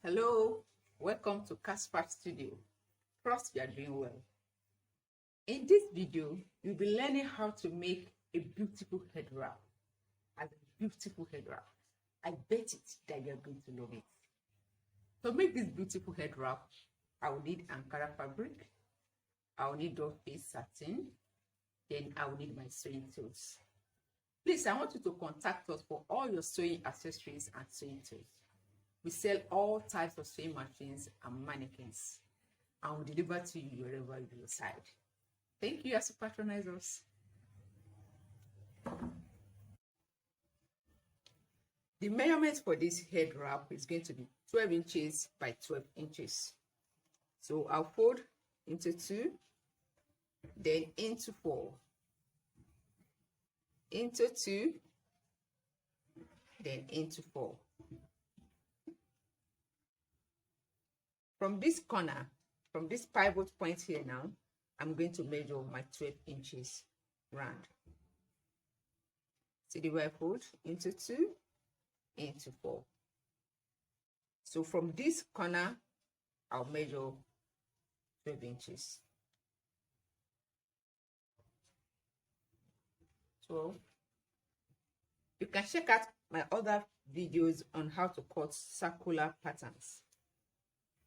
Hello, welcome to Casper Studio. Trust you are doing well. In this video, you'll be learning how to make a beautiful head wrap. A beautiful head wrap. I bet it that you're going to love it. To make this beautiful head wrap, I will need Ankara fabric, I will need doll-face satin, then I will need my sewing tools. Please, I want you to contact us for all your sewing accessories and sewing tools. We sell all types of sewing machines and mannequins, and we deliver to you wherever you reside. Thank you as you patronize us. The measurement for this head wrap is going to be 12 inches by 12 inches. So I'll fold into 2, then into 4, into 2, then into 4. From this corner, from this pivot point here now, I'm going to measure my 12 inches round. See the way I fold? Into 2, into 4. So from this corner, I'll measure 12 inches. 12. You can check out my other videos on how to cut circular patterns.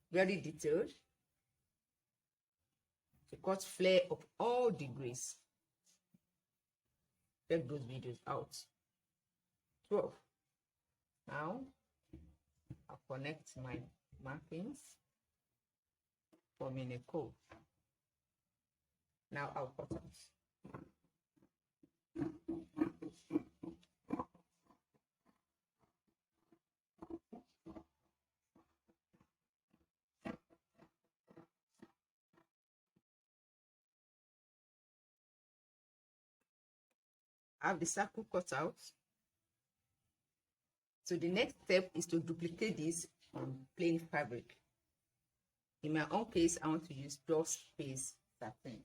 Very detailed. To cut flare of all degrees. Check those videos out. 12. Now, I'll connect my markings, forming a curve. Now I'll cut out. I have the circle cut out. So the next step is to duplicate this on plain fabric. In my own case, I want to use doll-face satin.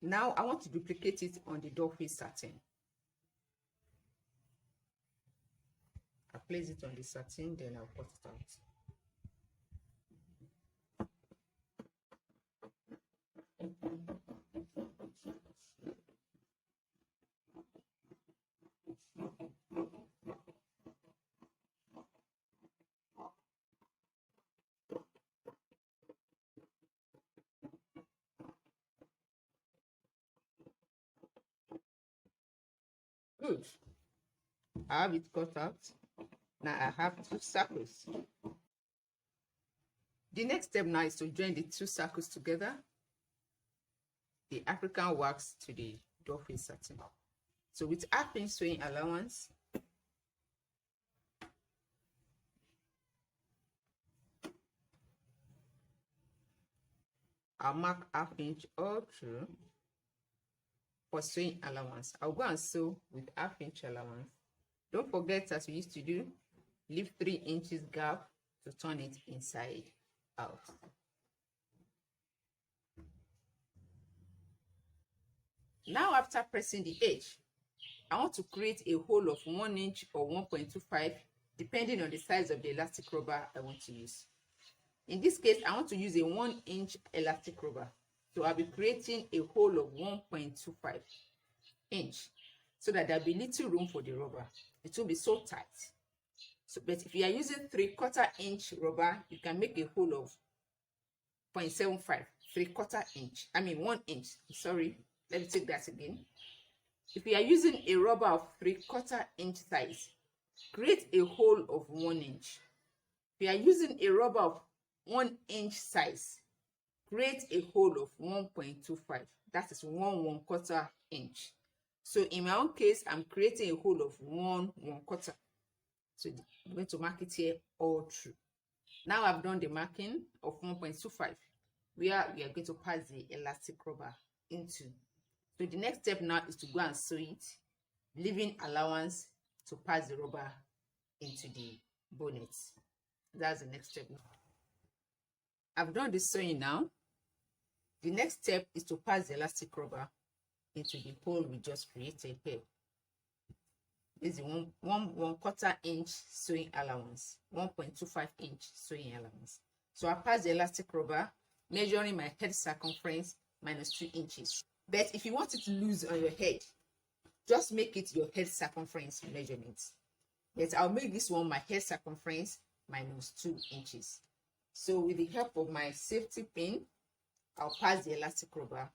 Now I want to duplicate it on the doll-face satin. I place it on the satin, then I'll cut it out. Good. I have it cut out. Now I have 2 circles. The next step now is to join the 2 circles together, the African wax to the doll-face satin. So with half-inch sewing allowance, I'll mark half-inch all through. For sewing allowance, I'll go and sew with half-inch allowance. Don't forget, as we used to do, leave 3 inches gap to turn it inside out. Now, after pressing the edge, I want to create a hole of 1 inch or 1.25, depending on the size of the elastic rubber I want to use. In this case, I want to use a 1-inch elastic rubber. So I'll be creating a hole of 1.25 inch so that there'll be little room for the rubber. It won't be so tight. So, but if you are using 3/4 inch rubber, you can make a hole of 0.75, 3/4 inch. I mean 1 inch. Sorry, let me take that again. If you are using a rubber of 3/4 inch size, create a hole of 1 inch. If you are using a rubber of 1 inch size, create a hole of 1.25. That is 1/4 inch. So in my own case, I'm creating a hole of 1/4. So I'm going to mark it here all through. Now I've done the marking of 1.25, where we are going to pass the elastic rubber into. So the next step now is to go and sew it, leaving allowance to pass the rubber into the bonnet. That's the next step now. I've done the sewing now. The next step is to pass the elastic rubber into the hole we just created here. is the one quarter inch sewing allowance, 1.25 inch sewing allowance. So I pass the elastic rubber, measuring my head circumference minus 2 inches. But if you want it loose on your head, just make it your head circumference measurement. But I'll make this one my head circumference minus 2 inches. So with the help of my safety pin, I'll pass the elastic rubber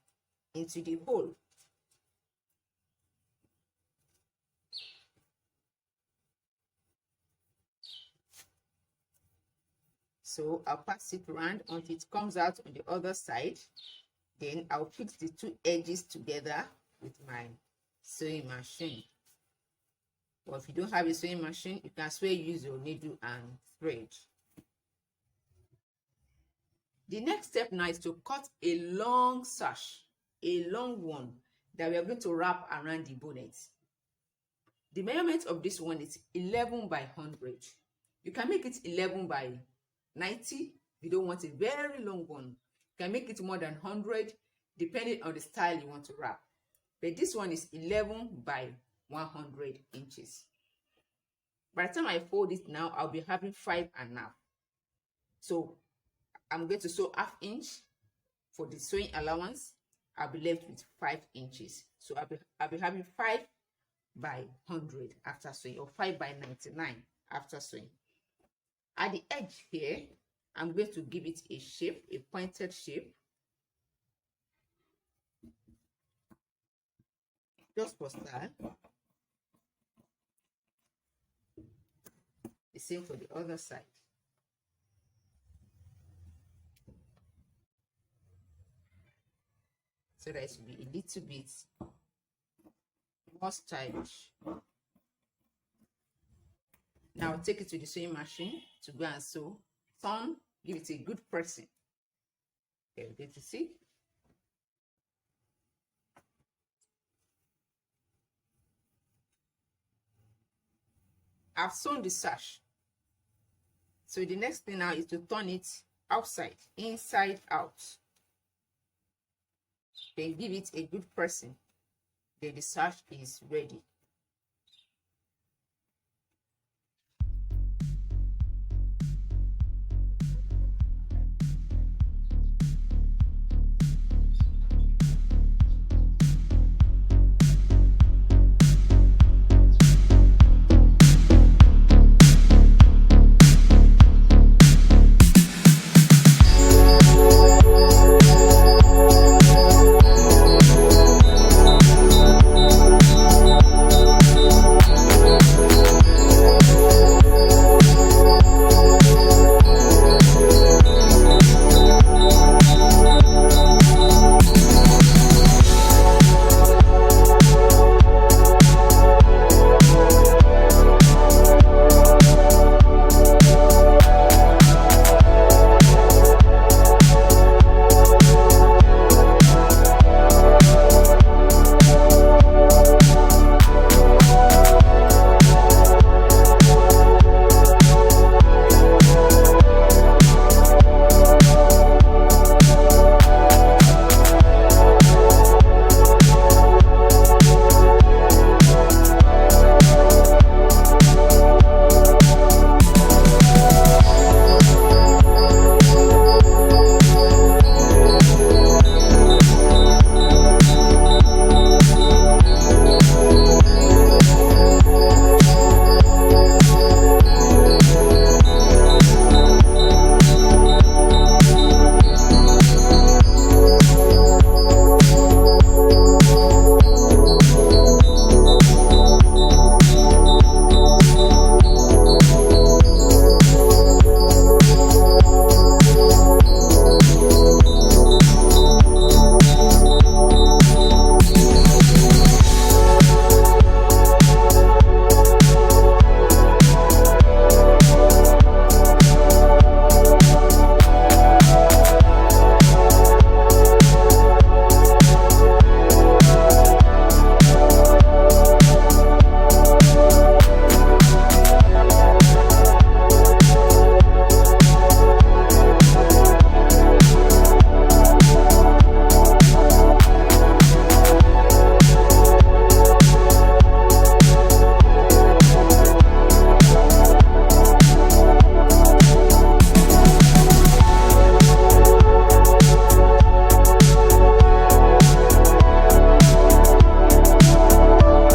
into the hole. So I'll pass it around until it comes out on the other side. Then I'll put the two edges together with my sewing machine. Or if you don't have a sewing machine, you can as well use your needle and thread. The next step now is to cut a long sash, a long one that we are going to wrap around the bonnet. The measurement of this one is 11 by 100. You can make it 11 by 90 if you don't want a very long one. You can make it more than 100 depending on the style you want to wrap. But this one is 11 by 100 inches. By the time I fold it now, I'll be having 5.5. So I'm going to sew 1/2 inch for the sewing allowance. I'll be left with 5 inches. So I'll be having 5 by 100 after sewing, or 5 by 99 after sewing. At the edge here, I'm going to give it a shape, a pointed shape, just for style. The same for the other side. So that it will be a little bit more stylish. Now I'll take it to the sewing machine to go and sew. Turn, give it a good pressing. Okay, good to see. I've sewn the sash. So the next thing now is to turn it outside, inside out. Then give it a good pressing. Then the sash is ready.